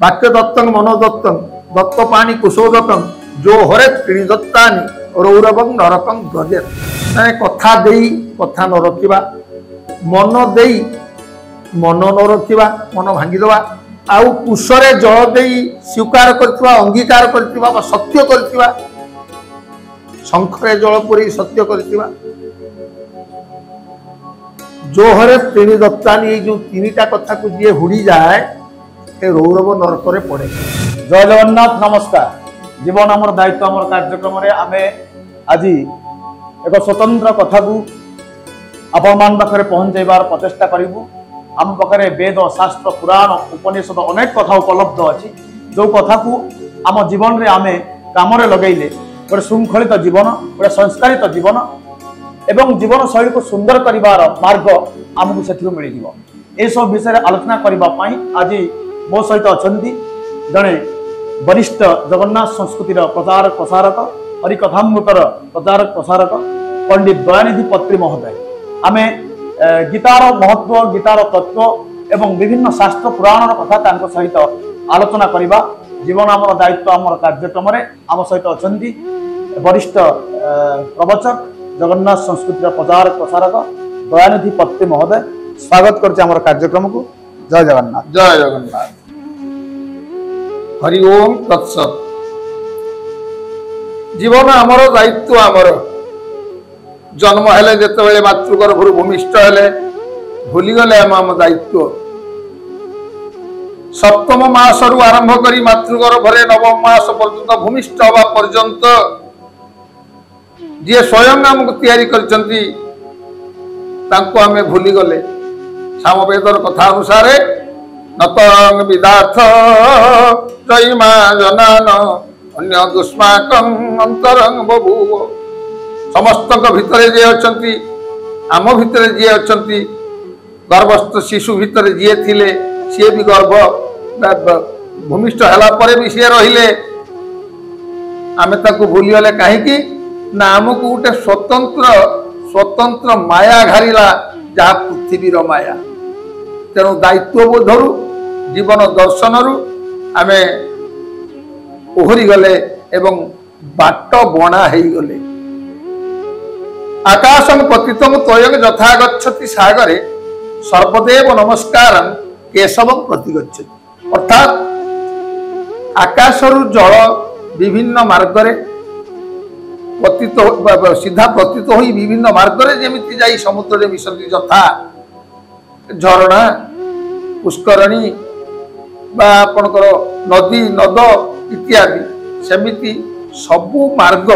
वाक्य दत्तं मनोदत्तं दत्तपाणी कुशोदत्तं जो हरे त्रिदत्तानि रौरवं नरकं गजेत माने कथा देई कथा न रखिबा मन देई मन न रखिबा मन भांगीदवा आउ कुशरे जल देई स्वीकार करथिबा अंगीकार करथिबा बा सत्य करथिबा शंखरे जल पुरी सत्य करथिबा जो हरे त्रिदत्तानि जो तीनटा कथा को जे हुड़ी जाए ए रौरव नरक रे पड़े। जय जगन्नाथ नमस्कार। जीवन आमर दायित्व आमर कार्यक्रम रे आमे आज एक स्वतंत्र कथा को आपण मान पाखरे पहुंचाइबार प्रचेष्टा करिबु। आम पाखरे वेद शास्त्र पुराण उपनिषद अनेक कथा उपलब्ध अछि जो कथा को आम जीवन रे आमे काम रे लगैले गोटे शृंखलित जीवन गोटे संस्कारित जीवन एवं जीवन शैली को सुंदर करिवार मार्ग आमको से मिल जाव। ये सब विषय आलोचना करने आज मो सहित अच्छा जड़े वरिष्ठ जगन्नाथ संस्कृतिर प्रचार प्रसारक हरिकथामृतर प्रचार प्रसारक पंडित दयानिधि पत्री महोदय आमे गीतार महत्व गीतार तत्व एवं विभिन्न शास्त्र पुराण कथा सहित आलोचना करवा। जीवन आमर दायित्व आमर कार्यक्रम आम सहित अच्छा वरिष्ठ प्रवचक जगन्नाथ संस्कृतिर प्रचार प्रसारक दयानिधि पत्री महोदय स्वागत करते आमर कार्यक्रम को। जय जगन्नाथ। जय जगन्नाथ। हरि ओम तत्सत। जीवन आमर दायित्व आमर जन्म हेले जेतेबेले मातृगर्भरु भूमिष्ठ हेले भूलीगले आम दायित्व सप्तम मासरु आरंभ करी मातृगर्भरे नवम मास पर्यंत भूमिष्ठ हवा पर्यंत जी स्वयं आमको तैयारी करचंती तांको आमे भूली गले। सामवेदर कथा अनुसार नतं विदाथ जयमा जनान अन्य दुष्माकं अंतरं बभूव। समस्तक भितरे जे अछंती आम भितरे जे अछंती गर्भस्थ शिशु भितरे जे थिले सी भी गर्भ भूमिष्ठ हला परे भी सी रहिले आमे ताको भूली गले काहेकि ना आमको गोटे स्वतंत्र स्वतंत्र माया घारिला जहाँ पृथ्वीर माया। तेणु दायित्व बोधरु जीवन दर्शन रु आमे ओहरी गले एवं बाट बणा हेई गले। आकाशं पतितं त्वयं यथा गच्छति सागरे सर्वदेव नमस्कारं केशवं प्रति गच्छति। अर्थात आकाशरु जल विभिन्न मार्गरे पतित सीधा पतित हो विभिन्न मार्गरे जेमिति जाई समुद्र मिशति यथा झरणा पुष्करणी बा आपणकर नदी नद इत्यादि सेमिति सबु मार्ग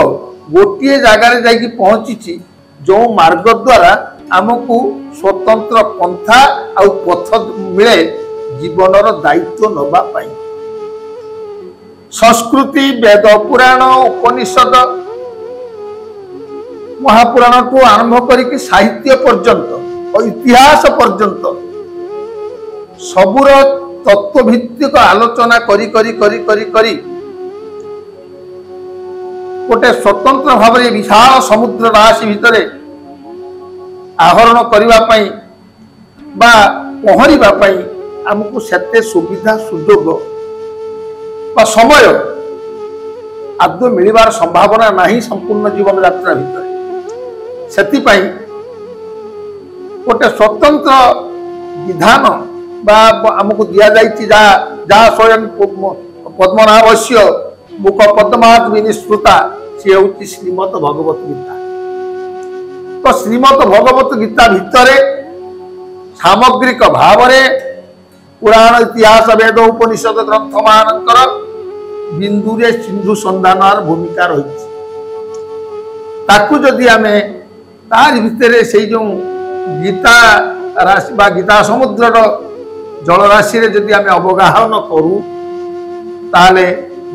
गोटे जगार जाई पहुंची जो मार्ग द्वारा आमको स्वतंत्र पंथा आ पथ मिले जीवनर दायित्व नबा पाई। संस्कृति वेद पुराण उपनिषद महापुराण को आरंभ करिक साहित्य पर्यंत और इतिहास पर्यंत सबुर तत्वभित्तिक आलोचना करी करी करी करी करी गोटे स्वतंत्र भाव में विशाल समुद्र राशि भितर आहरण करने पहरिबा आमको सेते सुविधा सुजोग समय आदौ मिलबार संभावना नहीं संपूर्ण जीवन यात्रा भितर सेतिपाई गोटे स्वतंत्र विधान बा आमको दिया जाइछि जहाँ स्वयं पद्मनाभस्य मुख पद्मात् विनिश्रुता सी हूँ श्रीमद भगवत गीता। तो श्रीमद भगवत गीता भितर सामग्रिक भाव पुराण इतिहास वेद उपनिषद ग्रंथ मानकर बिंदुरे सिंधु संधानार भूमिका रही ताकू जदि आमे तार भितर से जो गीता राशि बा गीता समुद्र जलराशि जदि आमे अवगाहन करूँ ताले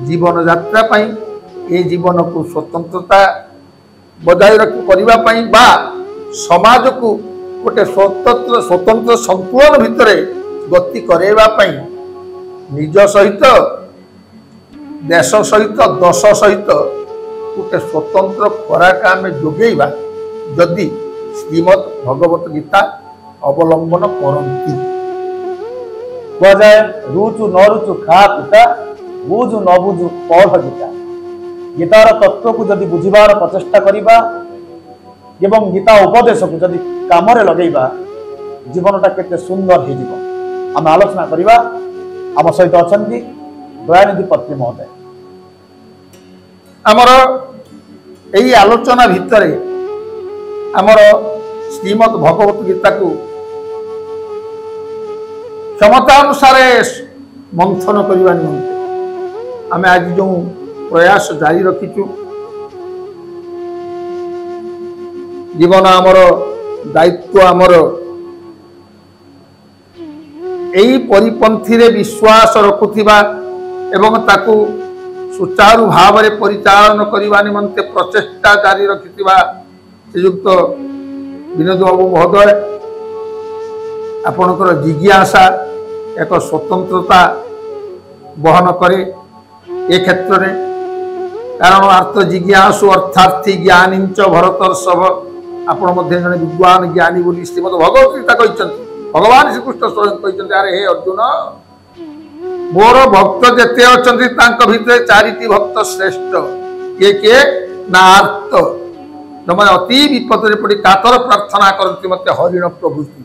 जीवन यात्रा पाई ए जीवन को स्वतंत्रता बजाय करने बा समाज को गोटे स्वतंत्र स्वतंत्र संतुलन भितर गति करवा निज सहित देश सहित दश सहित गोटे स्वतंत्र खोराक आम जोगेबा जदि श्रीमद भगवत गीता अवलंबन करती କୁହାଯାଏ ରୁଚୁ ନ ରୁଚୁ ଖା ପିତା, ବୁଝୁ ନ ବୁଝୁ ପଢ ଗୀତା। ଗୀତାର ତତ୍ତ୍ୱକୁ ଯଦି ବୁଝିବାର ପ୍ରଚେଷ୍ଟା କରିବା ଏବଂ ଗୀତା ଉପଦେଶକୁ ଯଦି କାମରେ ଲଗେଇବା, ଜୀବନଟା କେତେ ସୁନ୍ଦର ହେଇଯିବ। ଆମେ ଆଲୋଚନା କରିବା। ଆମ ସହିତ ଅଛନ୍ତି ଦୟାନିଧି ପତ୍ନୀ ମହୋଦୟ। ଆମର ଏହି ଆଲୋଚନା ଭିତରେ ଆମର ଶ୍ରୀମଦ୍ ଭଗବତ ଗୀତାକୁ କ୍ଷମତା ଅନୁସାରେ ମନ୍ଥନ କରିବା ନିମନ୍ତେ ଆମେ ଆଜି ଯେଉଁ ପ୍ରୟାସ ଜାରି ରଖିଛୁ, ଜୀବନ ଆମର, ଦାୟିତ୍ୱ ଆମର, ଏହି ପରିପନ୍ଥୀରେ ବିଶ୍ୱାସ ରଖୁଥିବା ଏବଂ ତାକୁ ସୁଚାରୁ ଭାବରେ ପରିଚାଳନା କରିବା ନିମନ୍ତେ ପ୍ରଚେଷ୍ଟା ଜାରି ରଖିଥିବା ଶ୍ରୀଯୁକ୍ତ ବିନୋଦ ବାବୁ ମହୋଦୟ, ଆପଣଙ୍କର ଜିଜ୍ଞାସା ଏକ ସ୍ୱତନ୍ତ୍ରତା ବହନ କରେ ଏ କ୍ଷେତ୍ରରେ। କାରଣ ଆର୍ଥ ଜିଜ୍ଞାସୁ ଅର୍ଥାର୍ଥୀ ଜ୍ଞାନୀଞ୍ଚ ଭରତର୍ଷଭ। ଆପଣ ମଧ୍ୟ ଜଣେ ବିଦ୍ୱାନ ଜ୍ଞାନୀ ବୋଲି ଶ୍ରୀମଦ୍ ଭଗବତ ଗୀତା କହିଛନ୍ତି। ଭଗବାନ ଶ୍ରୀକୃଷ୍ଣ ସ୍ୱୟଂ କହିଛନ୍ତି, ଆରେ ହେ ଅର୍ଜୁନ, ମୋର ଭକ୍ତ ଯେତେ ଅଛନ୍ତି ତାଙ୍କ ଭିତରେ ଚାରିଟି ଭକ୍ତ ଶ୍ରେଷ୍ଠ। କିଏ କିଏ? ନା ଆର୍ତ, ଯୋଉମାନେ ଅତି ବିପଦରେ ପଡ଼ି କାତର ପ୍ରାର୍ଥନା କରନ୍ତି ମୋତେ ହରିଣ ପ୍ରଭୃତି,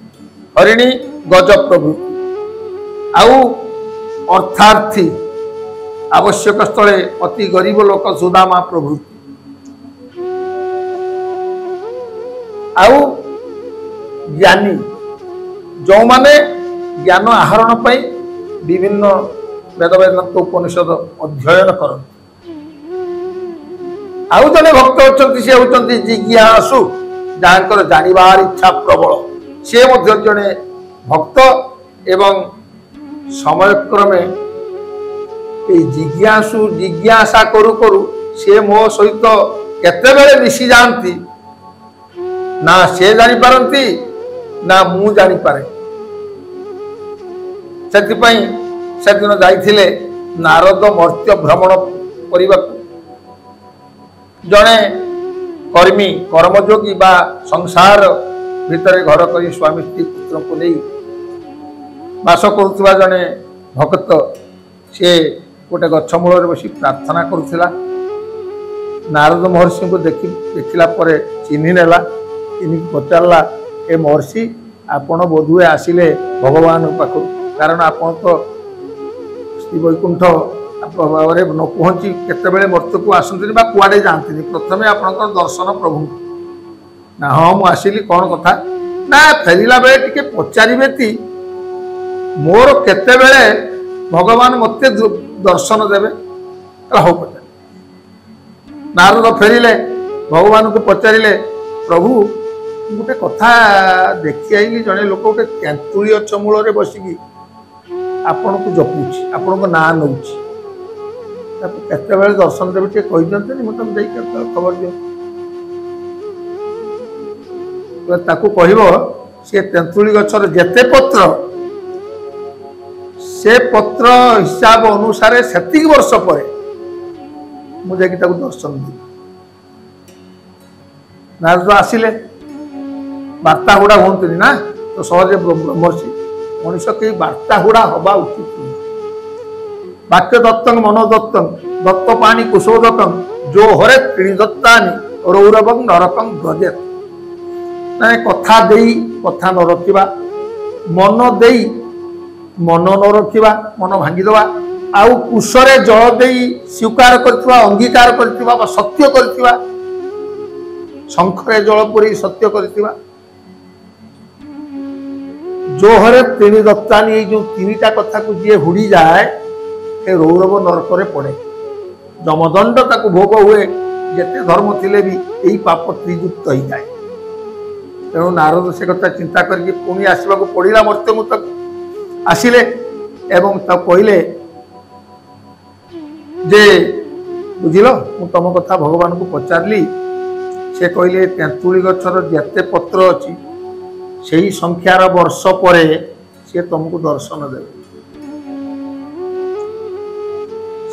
ହରିଣୀ ଗଜ ପ୍ରଭୃତି। ଆଉ ଅର୍ଥାର୍ଥୀ, ଆବଶ୍ୟକ ସ୍ଥଳେ ଅତି ଗରିବ ଲୋକ ସୁଦାମା ପ୍ରଭୃତି। ଆଉ ଜ୍ଞାନୀ, ଯେଉଁମାନେ ଜ୍ଞାନ ଆହରଣ ପାଇଁ ବିଭିନ୍ନ ବେଦ ବେଦାନ୍ତ ଉପନିଷଦ ଅଧ୍ୟୟନ କରନ୍ତି। ଆଉ ଜଣେ ଭକ୍ତ ଅଛନ୍ତି, ସେ ହେଉଛନ୍ତି ଜିଜ୍ଞାସୁ, ଯାହାଙ୍କର ଜାଣିବାର ଇଚ୍ଛା ପ୍ରବଳ। ସେ ମଧ୍ୟ ଜଣେ ଭକ୍ତ ଏବଂ ସମୟକ୍ରମେ এই জিজ্ঞাসু জিজ্ঞাসা করু করু সে মো সহিত কেতেবেলে মিশি যাଆନ୍ତି না সে জানিপারନ୍ତି না ମୁଁ ଜାଣିପାରେ। ସେଥିପାଇଁ ସେଦିନ ଯାଇଥିଲେ ନାରଦ ମର୍ତ୍ତ୍ୟ ଭ୍ରମଣ କରିବାକୁ। ଜଣେ କର୍ମୀ, କର୍ମଯୋଗୀ ବା ସଂସାର ଭିତରେ ଘର କରି ସ୍ୱାମୀ ସ୍ତ୍ରୀ ପୁତ୍ରଙ୍କୁ ନେଇ ବାସ କରୁଥିବା ଜଣେ ଭକ୍ତ, ସେ ଗୋଟେ ଗଛ ମୂଳରେ ବସି ପ୍ରାର୍ଥନା କରୁଥିଲା। ନାରଦ ମହର୍ଷିଙ୍କୁ ଦେଖିଲା ପରେ ଚିହ୍ନି ନେଲା। ଚିହ୍ନିକି ପଚାରିଲା, ଏ ମହର୍ଷି, ଆପଣ ବୋଧହୁଏ ଆସିଲେ ଭଗବାନଙ୍କ ପାଖରୁ, କାରଣ ଆପଣ ତ ଶ୍ରୀ ବୈକୁଣ୍ଠ ଭାବରେ ନ ପହଞ୍ଚି କେତେବେଳେ ମର୍ତ୍ତ୍ୟକୁ ଆସନ୍ତିନି ବା କୁଆଡ଼େ ଯାଆନ୍ତିନି, ପ୍ରଥମେ ଆପଣଙ୍କର ଦର୍ଶନ ପ୍ରଭୁଙ୍କୁ। ନା ହଁ ମୁଁ ଆସିଲି, କ'ଣ କଥା? ନା ଫେରିଲା ବେଳେ ଟିକେ ପଚାରିବେ ତି ମୋର କେତେବେଳେ ଭଗବାନ ମୋତେ ଦର୍ଶନ ଦେବେ। ହଉ ପଚାର। ନାରଦ ଫେରିଲେ, ଭଗବାନଙ୍କୁ ପଚାରିଲେ, ପ୍ରଭୁ ଗୋଟେ କଥା ଦେଖି ଆଇଲି, ଜଣେ ଲୋକ ଗୋଟେ ତେନ୍ତୁଳି ଗଛ ମୂଳରେ ବସିକି ଆପଣଙ୍କୁ ଜପୁଛି, ଆପଣଙ୍କ ନାଁ ନେଉଛି, ତାକୁ କେତେବେଳେ ଦର୍ଶନ ଦେବେ ଟିକେ କହିଦିଅନ୍ତନି, ମୁଁ ତାକୁ ଯାଇକି ଖବର ଦିଅନ୍ତି। ତାକୁ କହିବ, ସେ ତେନ୍ତୁଳି ଗଛର ଯେତେ ପତ୍ର, ସେ ପତ୍ର ହିସାବ ଅନୁସାରେ ସେତିକି ବର୍ଷ ପରେ ମୁଁ ଯାଇକି ତାକୁ ଦର୍ଶନ ଦେବି। ନାରଦ ଆସିଲେ, ବାର୍ତ୍ତା ହୁଡ଼ା ହୁଅନ୍ତିନି ନା, ତ ସହଜେ ବ୍ରହ୍ମର୍ଷି ମଣିଷ କେହି ବାର୍ତ୍ତା ହୁଡ଼ା ହବା ଉଚିତ ନୁହେଁ। ବାକ୍ୟ ଦତ୍ତଂ ମନୋଦତ୍ତଂ ଦତ୍ତ ପାଣି କୁଶୋଦକଂ ଯୋ ହରେ ତ୍ରିଣି ଦତ୍ତାନି ରୌରବଂ ନରକଂ ବ୍ରଜେତ୍। ମାନେ କଥା ଦେଇ କଥା ନ ରଖିବା, ମନ ଦେଇ ମନ ନ ରଖିବା, ମନ ଭାଙ୍ଗିଦେବା, ଆଉ କୁଶରେ ଜଳ ଦେଇ ସ୍ୱୀକାର କରିଥିବା, ଅଙ୍ଗୀକାର କରିଥିବା ବା ସତ୍ୟ କରିଥିବା, ଶଙ୍ଖରେ ଜଳ ପୁରେଇ ସତ୍ୟ କରିଥିବା। ଜୋହରେ ତିନି ଦତ୍ତାନି, ଏଇ ଯୋଉ ତିନିଟା କଥାକୁ ଯିଏ ହୁଡ଼ି ଯାଏ ସେ ରୌରବ ନରକରେ ପଡ଼େ। ଯମଦଣ୍ଡ ତାକୁ ଭୋଗ ହୁଏ, ଯେତେ ଧର୍ମ ଥିଲେ ବି ଏଇ ପାପ ତ୍ରିଯୁକ୍ତ ହେଇଯାଏ। ତେଣୁ ନାରଦ ସେ କଥା ଚିନ୍ତା କରିକି ପୁଣି ଆସିବାକୁ ପଡ଼ିଲା ମର୍ତ୍ତ୍ୟକୁ। ତାକୁ ଆସିଲେ ଏବଂ ତାକୁ କହିଲେ ଯେ ବୁଝିଲ, ମୁଁ ତମ କଥା ଭଗବାନଙ୍କୁ ପଚାରିଲି, ସେ କହିଲେ ତେନ୍ତୁଳି ଗଛର ଯେତେ ପତ୍ର ଅଛି ସେହି ସଂଖ୍ୟାର ବର୍ଷ ପରେ ସେ ତମକୁ ଦର୍ଶନ ଦେବେ।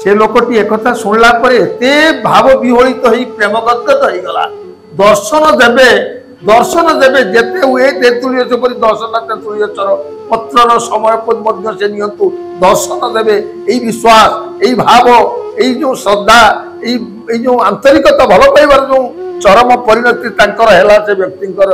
ସେ ଲୋକଟି ekଥା ଶୁଣିଲା ପରେ ଏତେ ଭାବ ବିହଳିତ ହେଇ ପ୍ରେମ ଗଦ୍ଗଦ ହେଇଗଲା। ଦର୍ଶନ ଦେବେ ଯେତେ ହୁଏ ତେନ୍ତୁଳି ଗଛ ପରି 10ଟା ତେନ୍ତୁଳି ଗଛର ପତ୍ରର ସମୟ ମଧ୍ୟ ସେ ନିଅନ୍ତୁ, ଦର୍ଶନ ଦେବେ। ଏଇ ବିଶ୍ୱାସ, ଏଇ ଭାବ, ଏଇ ଯୋଉ ଶ୍ରଦ୍ଧା, ଏଇ ଯୋଉ ଆନ୍ତରିକତା, ଭଲ ପାଇବାର ଯୋଉ ଚରମ ପରିଣତି ତାଙ୍କର ହେଲା, ସେ ବ୍ୟକ୍ତିଙ୍କର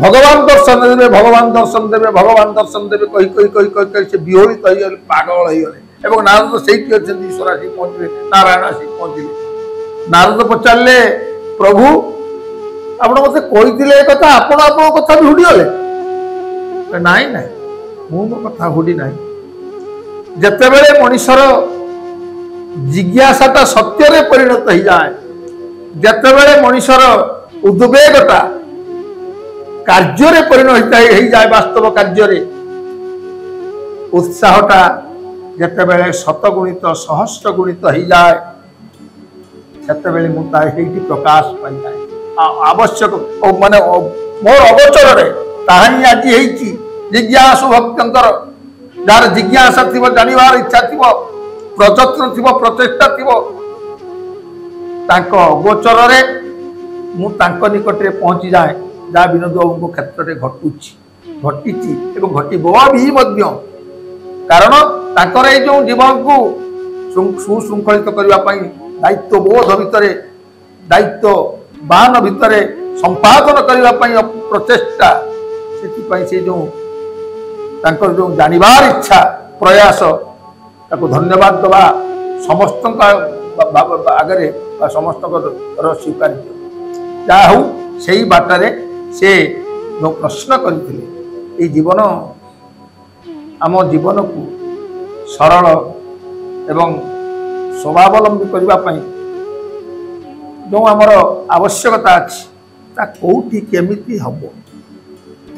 ଭଗବାନ ଦର୍ଶନ ଦେବେ, ଭଗବାନ ଦର୍ଶନ ଦେବେ, ଭଗବାନ ଦର୍ଶନ ଦେବେ କହି କହି କହି କହି କହି ସେ ବିହଳିତ ହେଇଗଲେ, ପାଗଳ ହେଇଗଲେ। ଏବଂ ନାରଦ ସେଇଠି ଅଛନ୍ତି, ଈଶ୍ୱର ଆସିକି ପହଞ୍ଚିଲେ, ନାରାୟଣ ଆସିକି ପହଞ୍ଚିଲେ। ନାରଦ ପଚାରିଲେ, ପ୍ରଭୁ ଆପଣ ମତେ କହିଥିଲେ ଏ କଥା, ଆପଣ ଆପଣଙ୍କ କଥା ବି ହୁଡ଼ିଗଲେ? ନାଇଁ ନାଇଁ, ମୁଁ ମୋ କଥା ହୁଡ଼ି ନାହିଁ। ଯେତେବେଳେ ମଣିଷର ଜିଜ୍ଞାସାଟା ସତ୍ୟରେ ପରିଣତ ହେଇଯାଏ, ଯେତେବେଳେ ମଣିଷର ଉଦ୍ବେଗଟା କାର୍ଯ୍ୟରେ ପରିଣତ ହେଇଯାଏ, ବାସ୍ତବ କାର୍ଯ୍ୟରେ ଉତ୍ସାହଟା ଯେତେବେଳେ ଶତଗୁଣିତ ସହସ୍ର ଗୁଣିତ ହେଇଯାଏ, ସେତେବେଳେ ମୁଁ ତା ହେଇଠି ପ୍ରକାଶ ପାଇଯାଏ। ଆବଶ୍ୟକ ମାନେ ମୋର ଅଗୋଚରରେ ତାହା ହିଁ ଆଜି ହେଇଛି। ଜିଜ୍ଞାସୁ ଭକ୍ତଙ୍କର, ଯାହାର ଜିଜ୍ଞାସା ଥିବ, ଜାଣିବାର ଇଚ୍ଛା ଥିବ, ପ୍ରଯତ୍ନ ଥିବ, ପ୍ରଚେଷ୍ଟା ଥିବ, ତାଙ୍କ ଅଗୋଚରରେ ମୁଁ ତାଙ୍କ ନିକଟରେ ପହଞ୍ଚିଯାଏ, ଯାହା ବିନୋଦ ବାବୁଙ୍କ କ୍ଷେତ୍ରରେ ଘଟିଛି ଏବଂ ଘଟିବ ବି ମଧ୍ୟ। କାରଣ ତାଙ୍କର ଏଇ ଯେଉଁ ଜୀବନକୁ ସୁଶୃଙ୍ଖଳିତ କରିବା ପାଇଁ ଦାୟିତ୍ୱବୋଧ ଭିତରେ, ଦାୟିତ୍ୱବାନ ଭିତରେ ସମ୍ପାଦନ କରିବା ପାଇଁ ପ୍ରଚେଷ୍ଟା, ସେଥିପାଇଁ ସେ ଯେଉଁ ତାଙ୍କର ଯେଉଁ ଜାଣିବାର ଇଚ୍ଛା, ପ୍ରୟାସ, ତାକୁ ଧନ୍ୟବାଦ ଦେବା ସମସ୍ତଙ୍କ ଆଗରେ ବା ସମସ୍ତଙ୍କର ସ୍ୱୀକାର୍ଯ୍ୟ। ଯାହା ହଉ, ସେଇ ବାଟରେ ସେ ଯେଉଁ ପ୍ରଶ୍ନ କରିଥିଲେ, ଏଇ ଜୀବନ, ଆମ ଜୀବନକୁ ସରଳ ଏବଂ ସ୍ୱଭାବଲମ୍ବୀ କରିବା ପାଇଁ ଯେଉଁ ଆମର ଆବଶ୍ୟକତା ଅଛି, ତା କୋଉଠି କେମିତି ହବ,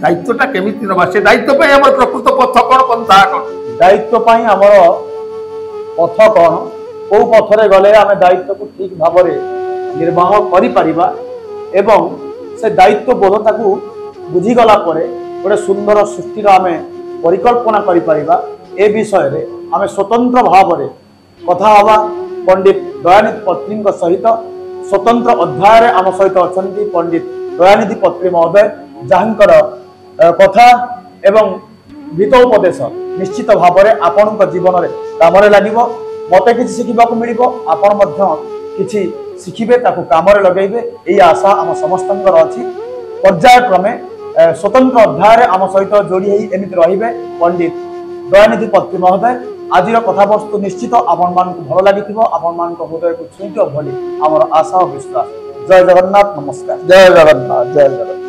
ଦାୟିତ୍ୱଟା କେମିତି ନେବା, ସେ ଦାୟିତ୍ୱ ପାଇଁ ଆମର ପ୍ରକୃତ ପଥ କ'ଣ, ପନ୍ଥା କ'ଣ? ଦାୟିତ୍ୱ ପାଇଁ ଆମର ପଥ କ'ଣ, କୋଉ ପଥରେ ଗଲେ ଆମେ ଦାୟିତ୍ୱକୁ ଠିକ ଭାବରେ ନିର୍ବାହ କରିପାରିବା ଏବଂ ସେ ଦାୟିତ୍ୱ ବୋଧତାକୁ ବୁଝିଗଲା ପରେ ଗୋଟେ ସୁନ୍ଦର ସୃଷ୍ଟିର ଆମେ ପରିକଳ୍ପନା କରିପାରିବା, ଏ ବିଷୟରେ ଆମେ ସ୍ୱତନ୍ତ୍ର ଭାବରେ କଥା ହେବା ପଣ୍ଡିତ ଦୟାନିଧି ପତ୍ରୀଙ୍କ ସହିତ। ସ୍ୱତନ୍ତ୍ର ଅଧ୍ୟାୟରେ ଆମ ସହିତ ଅଛନ୍ତି ପଣ୍ଡିତ ଦୟାନିଧି ପତ୍ରୀ ମହୋଦୟ, ଯାହାଙ୍କର କଥା ଏବଂ ଗୀତୋପଦେଶ ନିଶ୍ଚିତ ଭାବରେ ଆପଣଙ୍କ ଜୀବନରେ କାମରେ ଲାଗିବ। ମୋତେ କିଛି ଶିଖିବାକୁ ମିଳିବ, ଆପଣ ମଧ୍ୟ କିଛି ଶିଖିବେ, ତାକୁ କାମରେ ଲଗେଇବେ, ଏହି ଆଶା ଆମ ସମସ୍ତଙ୍କର ଅଛି। ପର୍ଯ୍ୟାୟକ୍ରମେ ସ୍ୱତନ୍ତ୍ର ଅଧ୍ୟାୟରେ ଆମ ସହିତ ଯୋଡ଼ି ହେଇ ଏମିତି ରହିବେ ପଣ୍ଡିତ ଦୟାନିଧି ପତ୍ରୀ ମହୋଦୟ। ଆଜିର କଥାବସ୍ତୁ ନିଶ୍ଚିତ ଆପଣମାନଙ୍କୁ ଭଲ ଲାଗିଥିବ, ଆପଣମାନଙ୍କ ହୃଦୟକୁ ଛୁଇଁଥିବ ବୋଲି ଆମର ଆଶା ଓ ବିଶ୍ୱାସ। ଜୟ ଜଗନ୍ନାଥ, ନମସ୍କାର। ଜୟ ଜଗନ୍ନାଥ, ଜୟ ଜଗନ୍ନାଥ।